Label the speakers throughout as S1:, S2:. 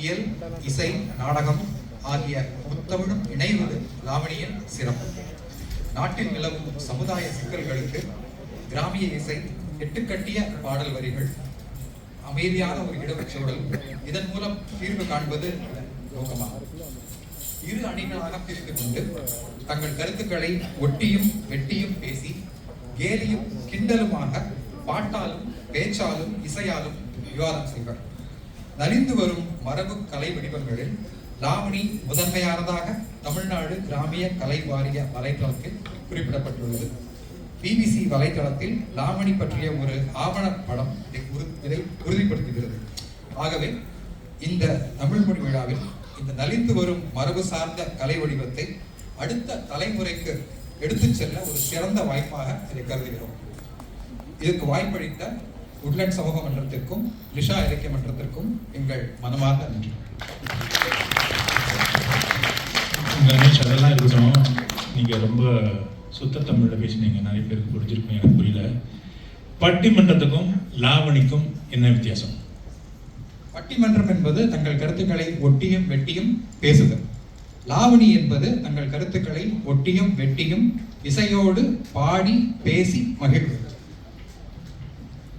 S1: இயல், இசை, நாடகம் ஆகிய முத்தமிழும் இணைவது லாவணியின் சிறப்பு. நாட்டில் நிலவும் சமுதாய சிக்கல்களுக்கு கிராமிய இசை, எட்டுக்கட்டிய பாடல் வரிகள், அமைதியான ஒரு இடவச்சூழல், இதன் மூலம் தீர்வு காண்பது நோக்கமாகும். இரு அணிகளாக பிரிந்து கொண்டு தங்கள் கருத்துக்களை ஒட்டியும் வெட்டியும் பேசி கேலியும் கிண்டலுமாக பாட்டாலும் பேச்சாலும் இசையாலும் விவாதம் செய்வர். நலிந்து வரும் மரபு கலை வடிவங்களில் லாவணி முதன்மையானதாக தமிழ்நாடு கிராமிய கலை வாரிய வலைத்தளத்தில் குறிப்பிடப்பட்டுள்ளது. பிபிசி வலைத்தளத்தில் லாவணி பற்றிய ஒரு ஆவண படம் இதை உறுதிப்படுத்துகிறது. ஆகவே இந்த தமிழ் மொழி விழாவில் இந்த நலிந்து வரும் மரபு சார்ந்த கலை வடிவத்தை அடுத்த தலைமுறைக்கு எடுத்துச் செல்ல ஒரு சிறந்த வாய்ப்பாக இதை கருதுகிறோம். இதற்கு வாய்ப்பளித்த உட்லண்ட் சமூக மன்றத்திற்கும் லிஷா இலக்கிய மன்றத்திற்கும் எங்கள் மனமார்ந்த நன்றி.
S2: கணேஷ், அதெல்லாம் இருக்கட்டும். நீங்கள் ரொம்ப சுத்த தமிழில் பேசினீங்க, நிறைய பேருக்கு புரிஞ்சிருக்கும், எனக்கு புரியல. பட்டிமன்றத்துக்கும் லாவணிக்கும் என்ன வித்தியாசம்?
S1: பட்டிமன்றம் என்பது தங்கள் கருத்துக்களை ஒட்டியும் வெட்டியும் பேசுதல். லாவணி என்பது தங்கள் கருத்துக்களை ஒட்டியும் வெட்டியும் இசையோடு பாடி பேசி மகிழ்வது.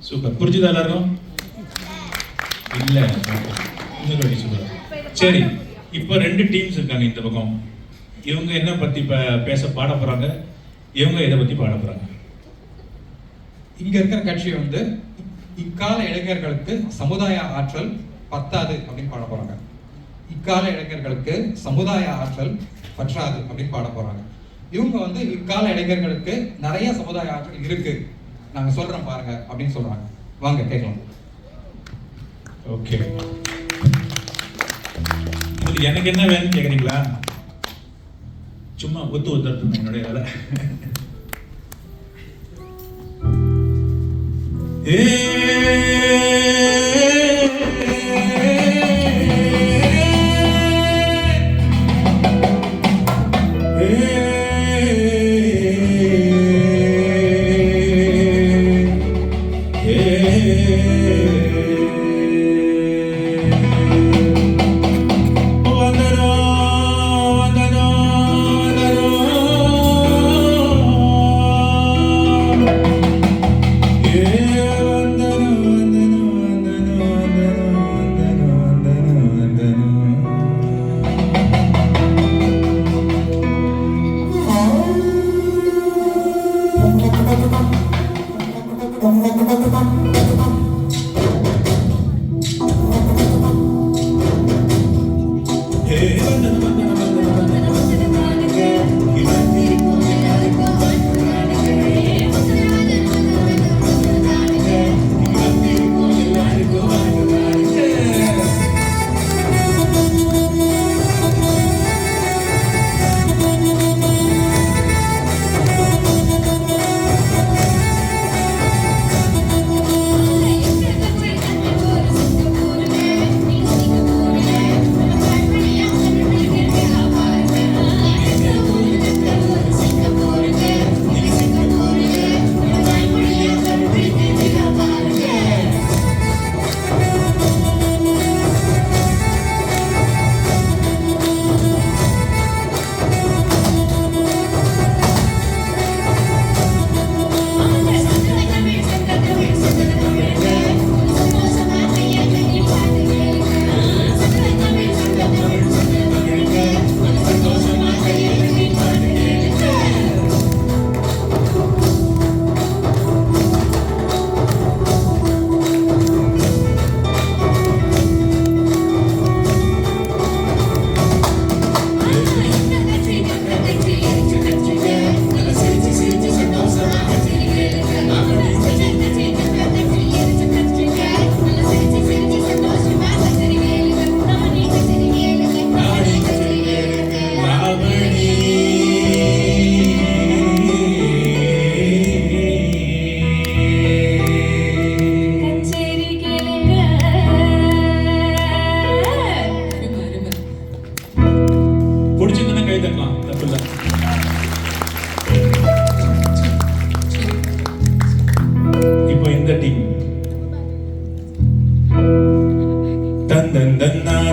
S2: சூப்பர். புரிஞ்சுதா எல்லாரும்? இல்லை, இன்னொரு வாட்டி சொல்லுங்க. சரி, இப்போ ரெண்டு டீம்ஸ் இருக்காங்க இந்த பக்கம். இவங்க என்ன பற்றி பேச பாட போகிறாங்க, இவங்க இதை பற்றி பாட போகிறாங்க.
S1: இங்க இருக்கிற கட்சி வந்து இக்கால இளைஞர்களுக்கு சமுதாய ஆற்றல் பத்தாது அப்படின்னு பாட போறாங்க. இக்கால இளைஞர்களுக்கு சமுதாய ஆற்றல் பற்றாது அப்படின்னு பாட போறாங்க. இவங்க வந்து இக்கால இளைஞர்களுக்கு நிறைய சமுதாய ஆற்றல் இருக்கு, நாங்க சொல்றோம் பாருங்க அப்படின்னு சொல்றாங்க. வாங்க கேட்கலாம்.
S2: ஓகே, எனக்கு என்ன வேணும்னு கேக்குறீங்களா? சும்மா ஒத்து ஒத்துறது என்னுடைய வேலை.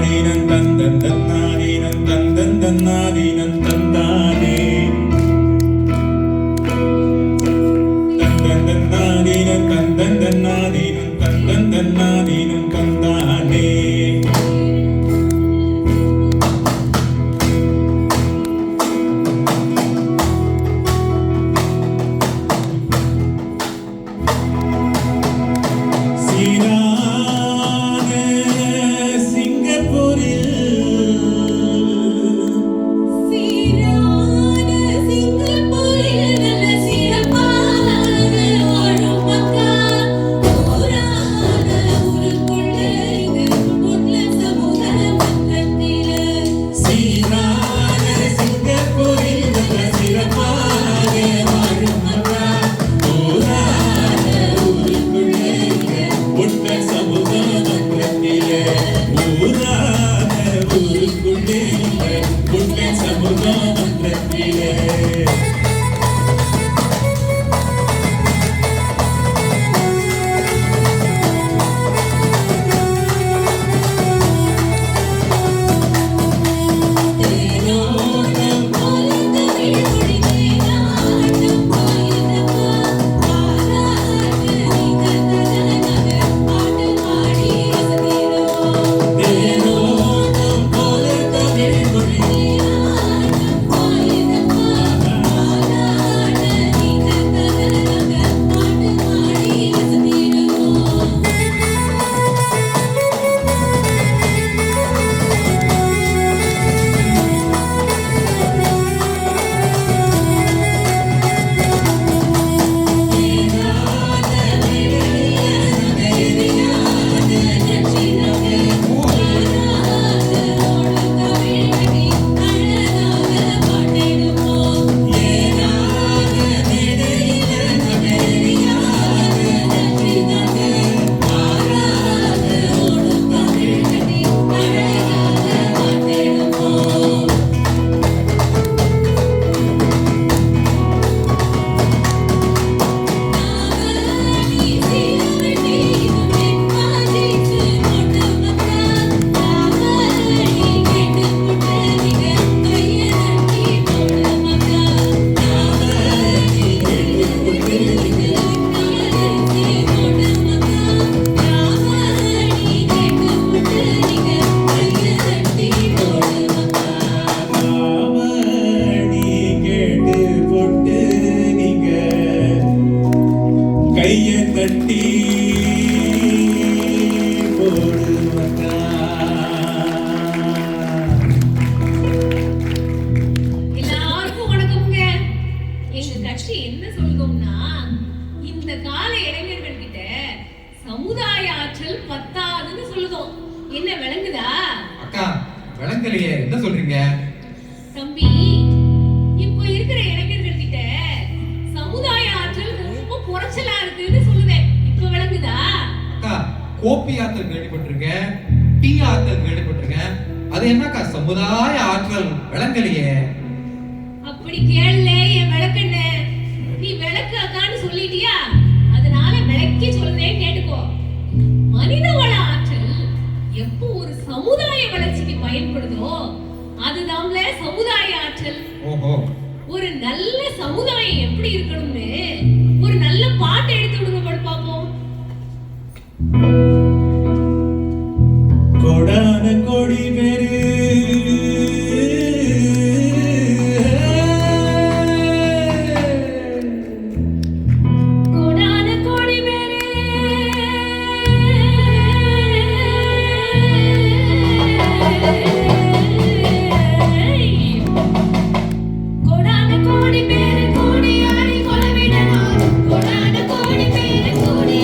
S2: தன்னாதீனம் தந்தன் தன்னாதீனம் தந்தன் தன்னாதீனம் தந்தானே தந்தன் தன்னாதீனம் தந்தன் தன்னாதீனம் தந்தன் தன்னாதீனம் தந்தானே.
S3: என்ன விளங்குதா?
S1: அக்கா விளங்கலையே, என்ன சொல்றீங்க?
S3: தம்பி, இப்போ இருக்கிற இளைஞர்கள் கிட்ட சமுதாய ஆற்றல் ரொம்ப குறைச்சலா இருக்குன்னு சொல்லுவேன். இப்போ விளங்குதா?
S1: அக்கா கோப்பி ஆற்றல் கேள்விப்பட்டிருக்கேன், டீ ஆற்றல் கேள்விப்பட்டிருக்கேன். அது என்னக்கா சமுதாய ஆற்றல்? விளங்கலையே.
S3: அப்படி கேளல என் விளக்கண்ண. நீ விளக்கு அக்கான்னு சொல்லிட்டியா, அதனால விளக்கி சொல்றேன் கேட்டுக்கோ. மனிதவள ஆற்றல் எப்போ ஒரு சமுதாய வளர்ச்சிக்கு பயன்படுதோ அதுதான்ல சமுதாய ஆற்றல்.
S1: ஓஹோ.
S3: ஒரு நல்ல சமுதாயம் எப்படி இருக்கணும்னு ஒரு நல்ல பாட்டை எடுத்து விடுங்க பாப்போம்.
S2: கோடான கோடி பேரு
S3: கோடி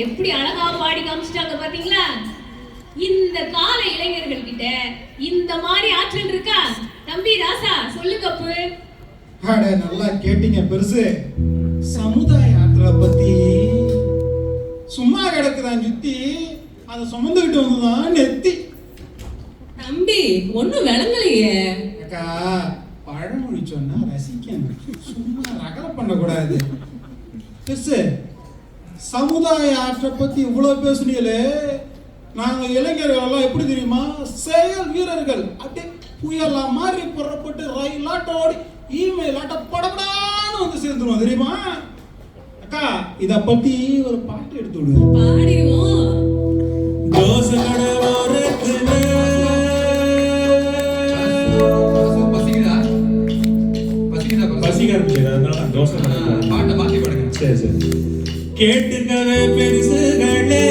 S3: எப்படி அழகா பாடி காமிச்சிட்டாங்க பாத்தீங்களா? இந்த கால இளைஞர்கள் கிட்ட இந்த மாதிரி ஆற்றல் இருக்கா? தம்பி ராசா சொல்லுங்க அப்பு.
S4: அட நல்லா கேட்டீங்க பெருசு. சமுதாய ஆற்றலை பத்தி சும்மா கிடக்குதான் சுத்தி, அதை சுமந்துக்கிட்டு வந்துதான் நெத்தி.
S5: தம்பி ஒண்ணும் விளங்கலையே.
S4: அக்கா பழமொழி சொன்னா ரசிக்கணும், சும்மா ரகல பண்ணக்கூடாது. பெருசு, சமுதாய ஆற்றை பத்தி இவ்வளவு பேசுனீங்களே, நாங்க இளைஞர்கள் எல்லாம் எப்படி தெரியுமா, செயல் வீரர்கள். அப்படியே புயலா மாதிரி புறப்பட்டு ரயிலாட்ட ஓடி இமெயில் ஆட்ட படப்படான்னு வந்து சேர்ந்துருவோம் தெரியுமா. அக்கா இத பத்தி ஒரு பாட்டு எடுத்து விடுவேன்.
S5: பாடிடுவோம்.
S2: தோசை கடை ஓரத்துல
S1: பசிக்குதா? பசிக்குதா?
S2: பசிக்க ஆரம்பிச்சது, அதனால நான் தோசை கடை போடுறேன்.
S1: பாட்டை மாத்தி பாடுங்க.
S2: சரி சரி. கேட்டுக்கவே பெருசுகளே,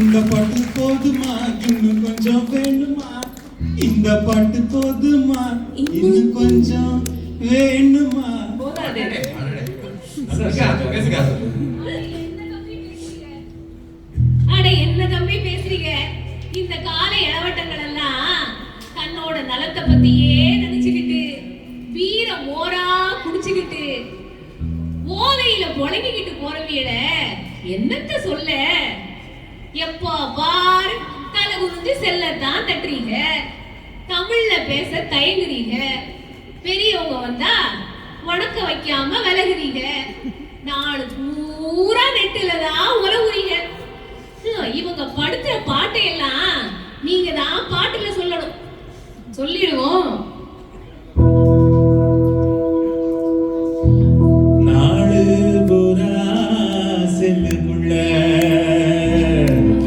S4: இந்த பாட்டு போதுமா இன்னும் கொஞ்சம் வேணுமா, இந்த பாட்டு போதுமா இன்னும் கொஞ்சம் வேணுமா.
S5: போதாது.
S1: பேசுங்க.
S3: அட என்ன தம்பி பேசுறீங்க? இந்த கால இளவட்டங்கள் எல்லாம் தன்னோட நலத்தை பத்தியே நினைச்சுக்கிட்டு வீர மோரா குடிச்சுக்கிட்டு போதையில புழங்கிக்கிட்டு போறவியல என்னத்த சொல்ல. எப்போ பார் தலை குனிஞ்சு செல்லத்தான் தட்டுறீங்க, தமிழ்ல பேச தயங்குறீங்க, பெரியவங்க வந்தா வணக்க வைக்காம விலகுறீங்க, நாலு பூரா நெட்டுல தான் உறவுறீங்க. இவங்க படுத்துற பாட்டையெல்லாம் நீங்க தான் பாட்டுல சொல்லணும். சொல்லிடுவோம்.
S2: நாலு பூரா செல்லுக்குள்ள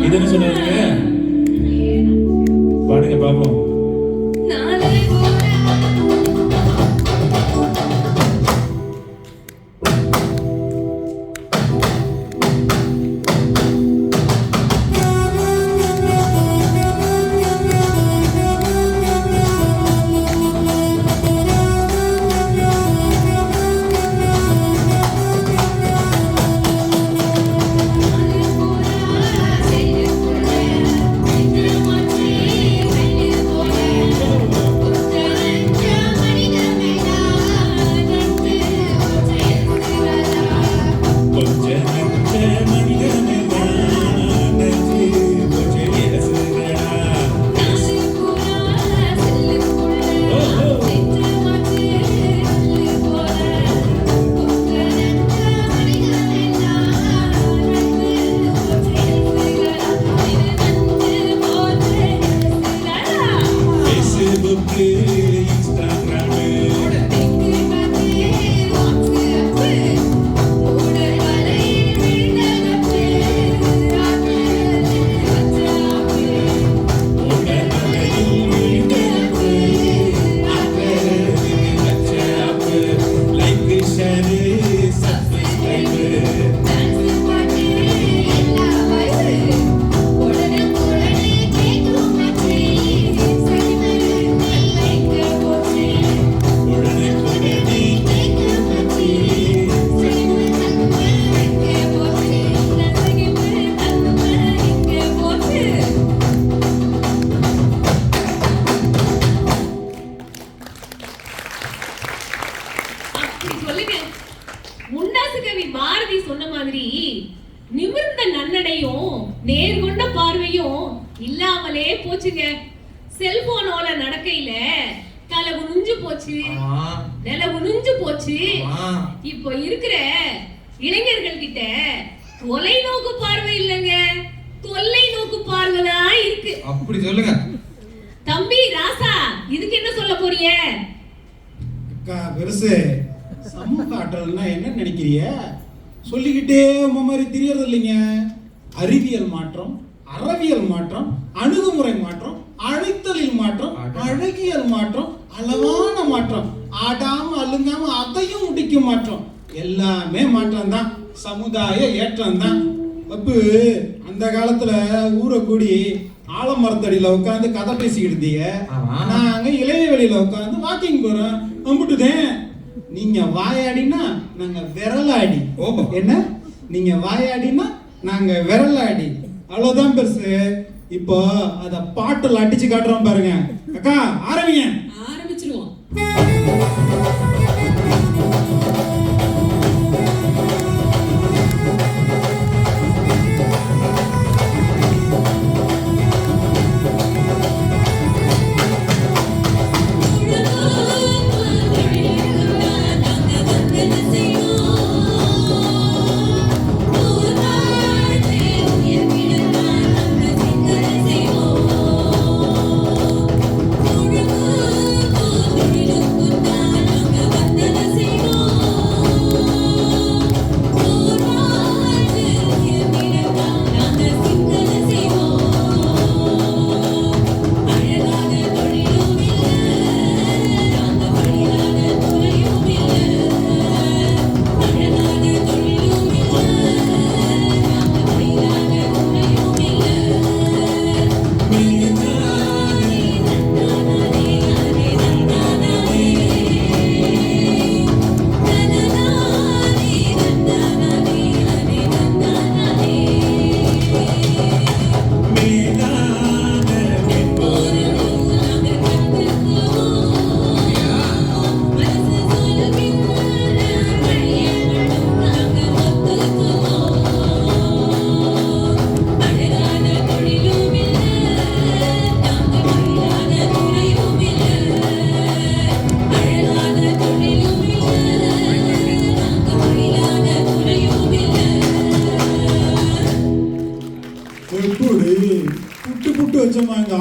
S2: இது என்ன சொன்னாங்க, பாடுங்க பாப்போம்.
S3: நாளை போல கண்ணதாச கவி பாரதி சொன்ன மாதிரி நிமிர்ந்த நன்னடையும் நேர்கொண்ட பார்வையும் இல்லாமலே போச்சுங்க. செல்போனோல நடக்கையில தலை குனிஞ்சு போச்சு, நில குனிஞ்சு போச்சு. இப்போ இருக்கிற இளைஞர்கள் கிட்ட தொலைநோக்கு பார்வை இல்லைங்க, தொல்லை நோக்கு பார்வைதான் இருக்கு.
S1: அப்படி சொல்லுங்க
S3: தம்பி ராசா, இதுக்கு என்ன சொல்ல போறீங்க?
S4: அக்கா பெருசு, சமூக ஆற்றல்னா என்ன நினைக்கிறிய? சொல்லிக்கிட்டே மாதிரி தெரியறது இல்லைங்க. அறிவியல் மாற்றம், அறவியல் மாற்றம், அணுகுமுறை மாற்றம், அழைத்தலில் மாற்றம், அழகியல் மாற்றம், அளவான மாற்றம், ஆடாம அழுங்காம அதையும் முடிக்கும் மாற்றம், எல்லாமே மாற்றம் தான். சமுதாய ஏற்றம் தான். அப்போ அந்த காலத்துல ஊரை கூடி ஆலமரத்தடியில உட்காந்து கதை பேசிக்கிட்டு இருந்தீங்க. நாங்க இளைய வெளியில உட்காந்து வாக்கிங் போறோம். அம்பிட்டுதேன். நீங்க வாயாடினா நாங்க விரலாடி. என்ன? நீங்க வாயாடினா நாங்க விரலாடி. அவ்வளவுதான் பெருசு. இப்போ அத பாட்டுல அடிச்சு காட்டுறோம் பாருங்க. அக்கா ஆரம்பிங்க.
S5: ஆரம்பிச்சிருவோம்.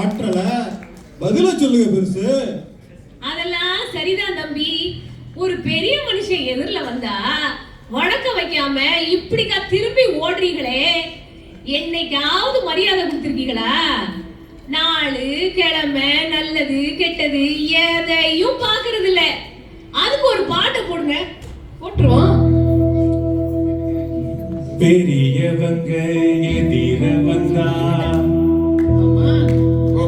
S4: ஆற்றல பதில சொல்லுங்க பெருசு.
S3: அதெல்லாம் சரிதான் தம்பி. ஒரு பெரிய மனுஷன் எதிரில வந்தா வணக்க வைக்காம இப்படிக்கா திரும்பி ஓடுறீங்களே, என்னைக்காவது மரியாதை கொடுத்திருக்கீங்களா? நாலு கிழமை நல்லது கெட்டது எதையும் பாக்குறது இல்ல. அதுக்கு ஒரு பாட்டை போடுங்க, போட்டுருவோம்.
S2: பெரியவங்க எதிர வந்தா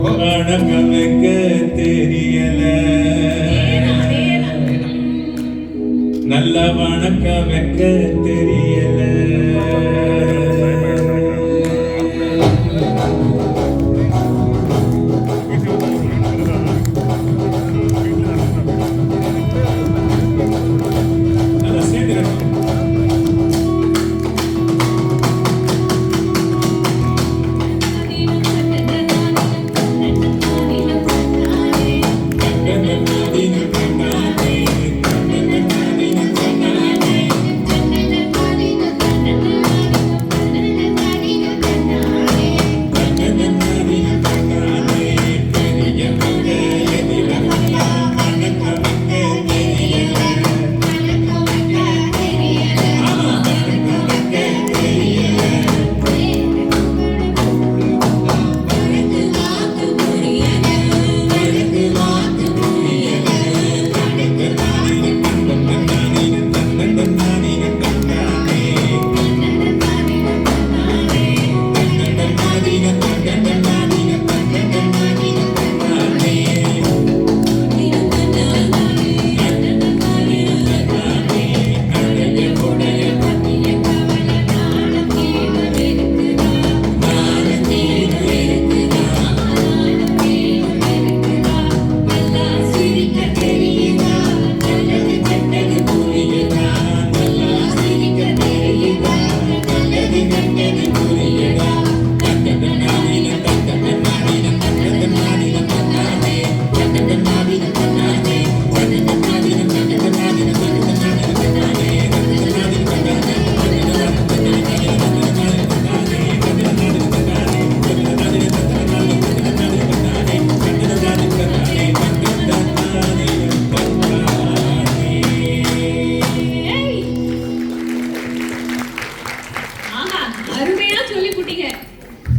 S2: வணக்க வைக்க தெரியல, நல்ல வணக்க வைக்க தெரியல.
S3: Thank you.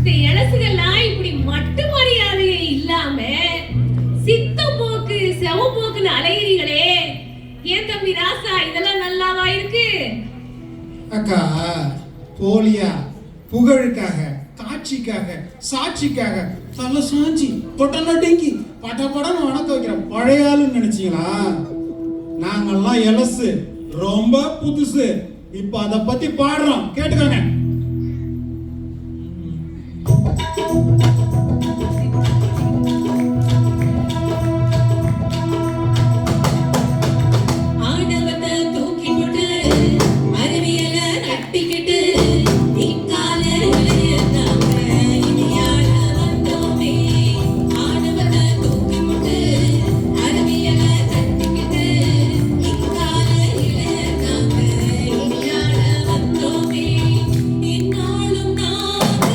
S3: இந்த இளசுகள்லாம் இப்படி மட்டு மரியாதையே இல்லாம சித்த போக்கு செவப்போக்குன்னு அலைகிறீங்களே, ஏன் தம்பி ராசா இதெல்லாம் நல்லாவா இருக்கு?
S4: அக்கா, போலியா புகழுக்காக, காட்சிக்காக, சாட்சிக்காக தலை சாஞ்சி பொட்டனொட்டிங்கி படன்னு வணக்க வைக்கிற பழைய ஆளுன்னு நினைச்சீங்களா? நாங்கெல்லாம் எலசு, ரொம்ப புதுசு. இப்ப அத பத்தி பாடுறோம், கேட்டுக்கோங்க.
S5: ஆணவத்தை தூக்கி போட்டு அறிவியல கட்டிக்கிட்டு இக்கால உலகத்தாங்க இனியால வந்தோமே. ஆணவத்தை தூக்கி போட்டு அறிவியல கட்டிக்கிட்டு இக்கால இளையத்தாங்க இனியால வந்தோமே. இந்நாளும் நாங்க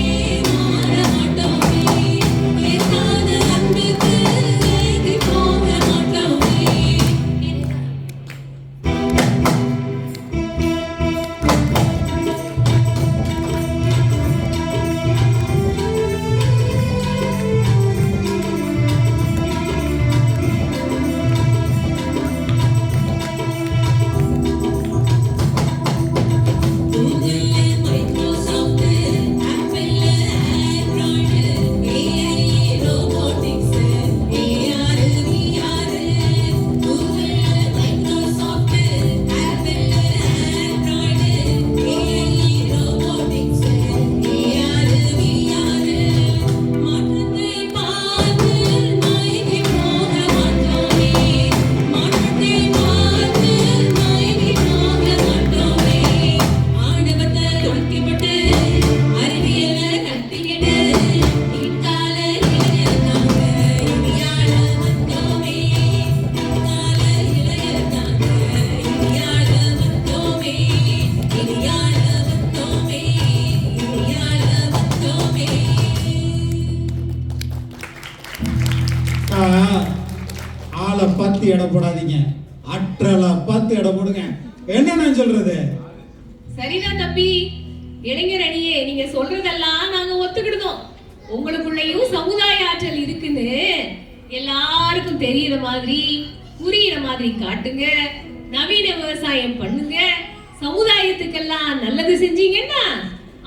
S5: ஏமாற மாட்டோமே. ஏற்காத அன்புக்கு ஏகி போக மாட்டோமே. Google, Microsoft, Apple, Android, AI, robotics, AR, VR. Google, Microsoft, Apple, Android, AI, robotics, AR, VR. மாற்றத்தை பார்த்து மயங்கி போக மாட்டோமே. மாற்றத்தை பார்த்து மயங்கி போக மாட்டோமே. ஆணவத்தை தூக்கிப்பட்டு அறிவியலை கட்டிக்கிட்டு இக்கால இளையர்தாங்க இனியால வந்தோமே. இக்கால இளையர்தாங்க இனியால வந்தோமே. இனியால வந்தோமே. இனியால வந்தோமே.
S4: அக்கா, ஆளை பார்த்து எடை போடாதீங்க, ஆற்றலை பார்த்து எடை போடுங்க. என்ன நான் சொல்றது?
S3: சரிதான் தம்பி, இளைஞர் அணியே, நீங்க சொல்றதெல்லாம் நாங்க ஒத்துக்கிடுதோம். உங்களுக்குள்ளேயும் சமுதாய ஆற்றல் இருக்குன்னு எல்லாருக்கும் தெரியற மாதிரி, புரியுற மாதிரி காட்டுங்க. நவீன விவசாயம் பண்ணுங்க. சமுதாயத்துக்கெல்லாம் நல்லது செஞ்சீங்கன்னா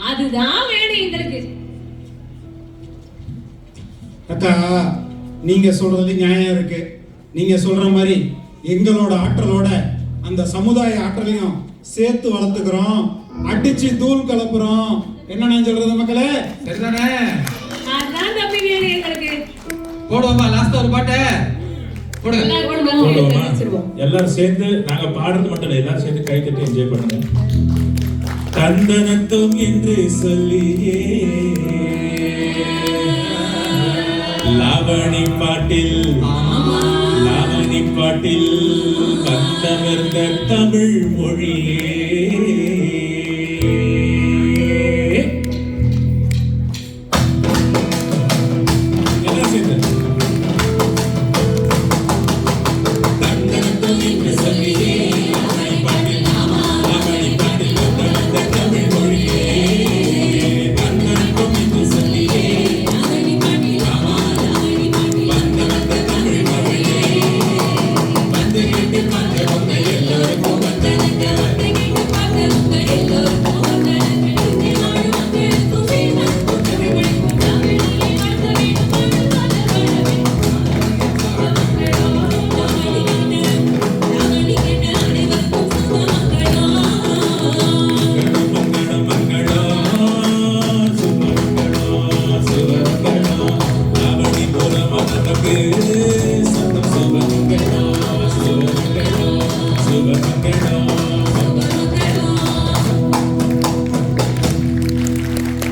S3: அதுதான் வேணும் எங்களுக்கு.
S4: அக்கா, நீங்க சொல்றது நியாயம் இருக்கு. நீங்க சொல்ற மாதிரி எங்களோட ஆற்றலோட அந்த சமுதாய ஆற்றலையும் சேர்த்து வளர்த்துக்கிறோம், அடிச்சு தூள் கலப்புறோம். என்ன நான் சொல்றது மக்களே?
S1: சரிதானே?
S3: அதான் தம்பி வேணும் எங்களுக்கு.
S1: போடுவோமா லாஸ்ட் ஒரு பாட்டு? போடுங்க.
S3: எல்லாரும்
S2: சொல்லுவோமா?
S3: தெரிவிச்சிருவோம்.
S2: எல்லாரும் சேர்ந்து, நாங்க பாடுறது மட்டும் இல்லை, எல்லாரும் சேர்ந்து கை தட்டி என்ஜாய் பண்ணுங்க. தந்தனத்தும் என்று சொல்லியே லாவணி பாட்டில் லாவணி பாட்டில் வந்தவர்ந்த தமிழ் மொழியே